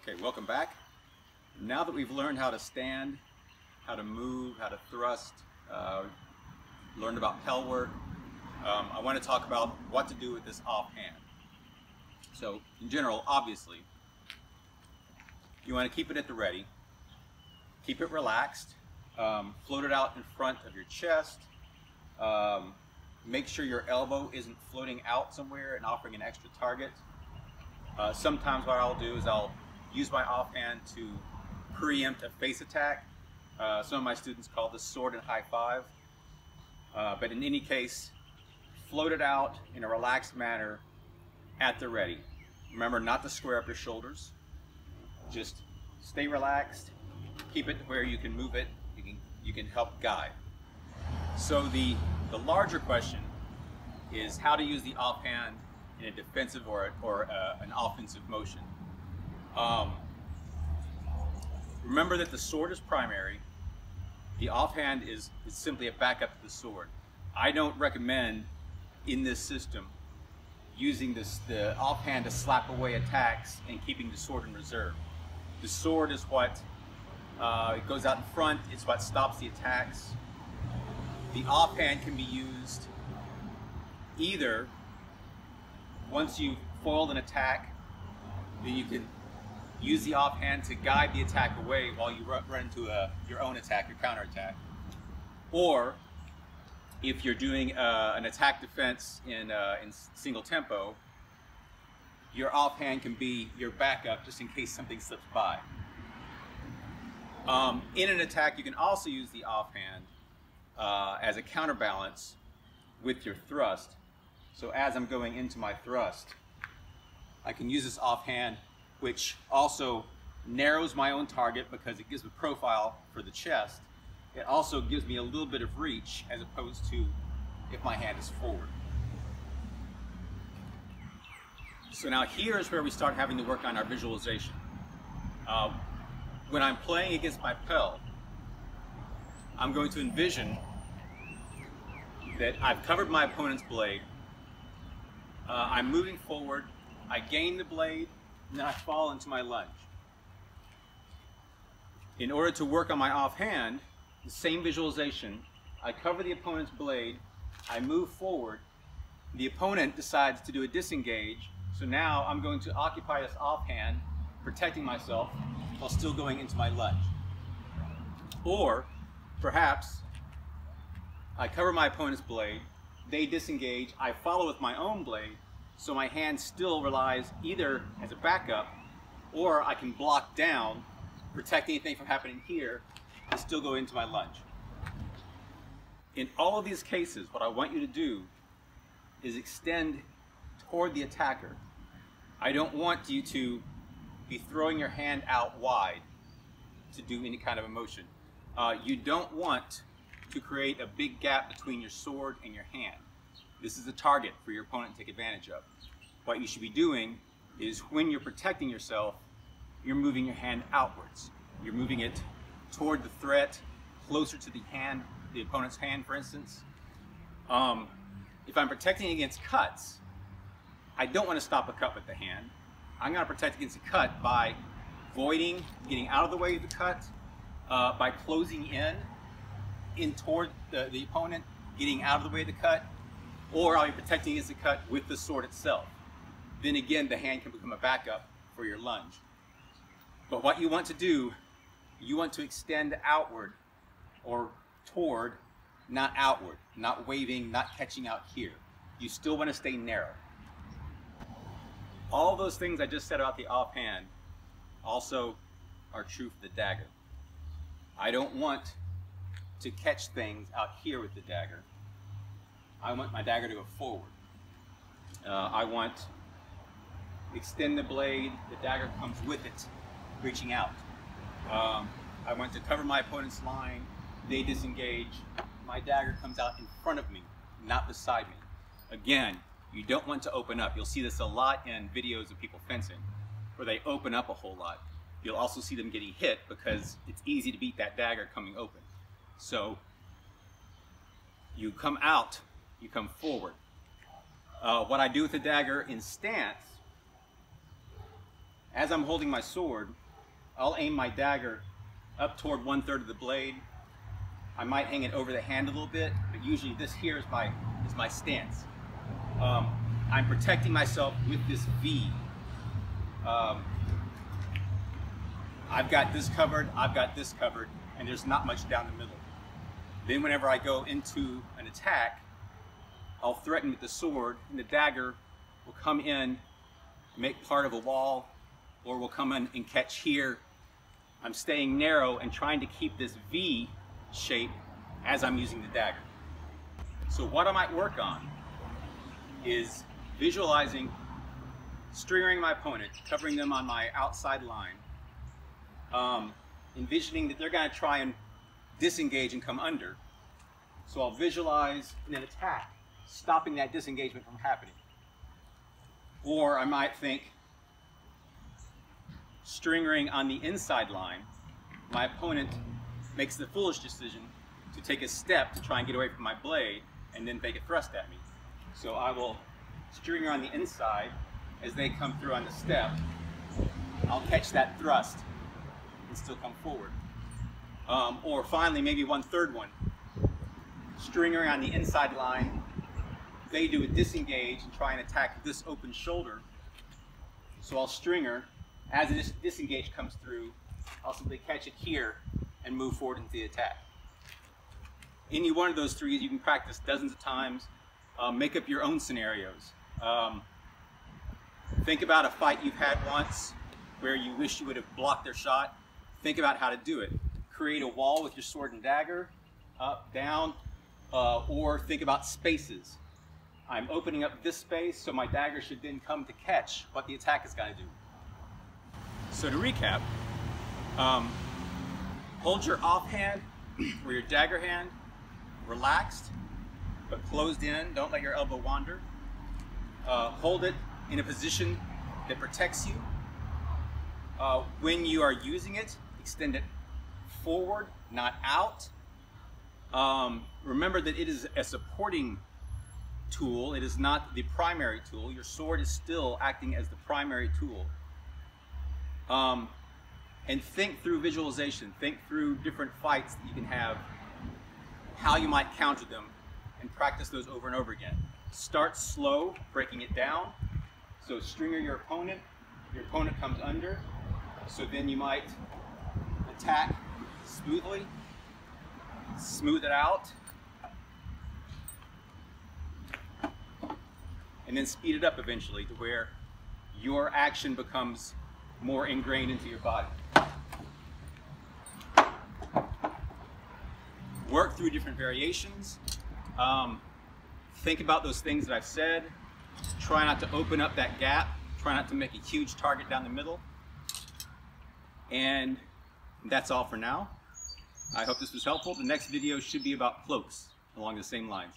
Okay, welcome back. Now that we've learned how to stand, how to move, how to thrust, learned about pel work, I want to talk about what to do with this offhand. So, in general, obviously, you want to keep it at the ready, keep it relaxed, float it out in front of your chest, make sure your elbow isn't floating out somewhere and offering an extra target. Sometimes what I'll do is I'll use my offhand to preempt a face attack. Some of my students call this sword and high five. But in any case, float it out in a relaxed manner at the ready. Remember not to square up your shoulders. Just stay relaxed, keep it where you can move it, you can help guide. So the larger question is how to use the offhand in a defensive or an offensive motion. Remember that the sword is primary. The offhand is simply a backup to the sword. I don't recommend in this system using the offhand to slap away attacks and keeping the sword in reserve. The sword is what it goes out in front. It's what stops the attacks. The offhand can be used either once you've foiled an attack, then you can use the offhand to guide the attack away while you run into your own attack, your counterattack. Or if you're doing an attack defense in single tempo, your offhand can be your backup just in case something slips by. In an attack, you can also use the offhand as a counterbalance with your thrust. So as I'm going into my thrust, I can use this offhand, which also narrows my own target because it gives a profile for the chest. It also gives me a little bit of reach as opposed to if my hand is forward. So now here's where we start having to work on our visualization. When I'm playing against my pel, I'm going to envision that I've covered my opponent's blade. I'm moving forward, I gain the blade, and then I fall into my lunge. In order to work on my offhand, the same visualization, I cover the opponent's blade, I move forward, the opponent decides to do a disengage, so now I'm going to occupy this offhand, protecting myself while still going into my lunge. Or perhaps I cover my opponent's blade, they disengage, I follow with my own blade, so my hand still relies either as a backup or I can block down, protect anything from happening here, and still go into my lunge. In all of these cases, what I want you to do is extend toward the attacker. I don't want you to be throwing your hand out wide to do any kind of a motion. You don't want to create a big gap between your sword and your hand. This is a target for your opponent to take advantage of. What you should be doing is when you're protecting yourself, you're moving your hand outwards. You're moving it toward the threat, closer to the hand, the opponent's hand, for instance. If I'm protecting against cuts, I don't want to stop a cut with the hand. I'm going to protect against a cut by voiding, getting out of the way of the cut, by closing in toward the opponent, getting out of the way of the cut, or I'll be protecting against the cut with the sword itself. Then again, the hand can become a backup for your lunge. But what you want to do, you want to extend outward or toward, not outward, not waving, not catching out here. You still want to stay narrow. All those things I just said about the offhand also are true for the dagger. I don't want to catch things out here with the dagger. I want my dagger to go forward. I want to extend the blade, the dagger comes with it, reaching out. I want to cover my opponent's line, they disengage, my dagger comes out in front of me, not beside me. Again, you don't want to open up. You'll see this a lot in videos of people fencing, where they open up a whole lot. You'll also see them getting hit because it's easy to beat that dagger coming open. So you come out, you come forward. What I do with the dagger in stance as I'm holding my sword, I'll aim my dagger up toward 1/3 of the blade. I might hang it over the hand a little bit, but usually this here is my stance. I'm protecting myself with this V. I've got this covered, I've got this covered, and there's not much down the middle. Then whenever I go into an attack, I'll threaten with the sword, and the dagger will come in, make part of a wall, or will come in and catch here. I'm staying narrow and trying to keep this V shape as I'm using the dagger. So what I might work on is visualizing stringering my opponent, covering them on my outside line, envisioning that they're going to try and disengage and come under. So I'll visualize and then attack, stopping that disengagement from happening. Or I might think stringering on the inside line, my opponent makes the foolish decision to take a step to try and get away from my blade and then make a thrust at me. So I will stringer on the inside as they come through on the step. I'll catch that thrust and still come forward. Or finally, maybe 1/3 one. Stringer on the inside line, they do a disengage and try and attack this open shoulder. So I'll stringer. As this disengage comes through, I'll simply catch it here and move forward into the attack. Any one of those three you can practice dozens of times. Make up your own scenarios. Think about a fight you've had once where you wish you would have blocked their shot. Think about how to do it. Create a wall with your sword and dagger, up, down, or think about spaces. I'm opening up this space, so my dagger should then come to catch what the attack is going to do. So to recap, hold your offhand or your dagger hand relaxed but closed in. Don't let your elbow wander. Hold it in a position that protects you. When you are using it, extend it forward, not out. Remember that it is a supporting tool. It is not the primary tool. Your sword is still acting as the primary tool. And think through visualization. Think through different fights that you can have, how you might counter them, and practice those over and over again. Start slow, breaking it down. So stringer your opponent comes under. So then you might attack smoothly, smooth it out, and then speed it up eventually to where your action becomes more ingrained into your body. Work through different variations. Think about those things that I've said. Try not to open up that gap. Try not to make a huge target down the middle. And that's all for now. I hope this was helpful. The next video should be about cloaks along the same lines.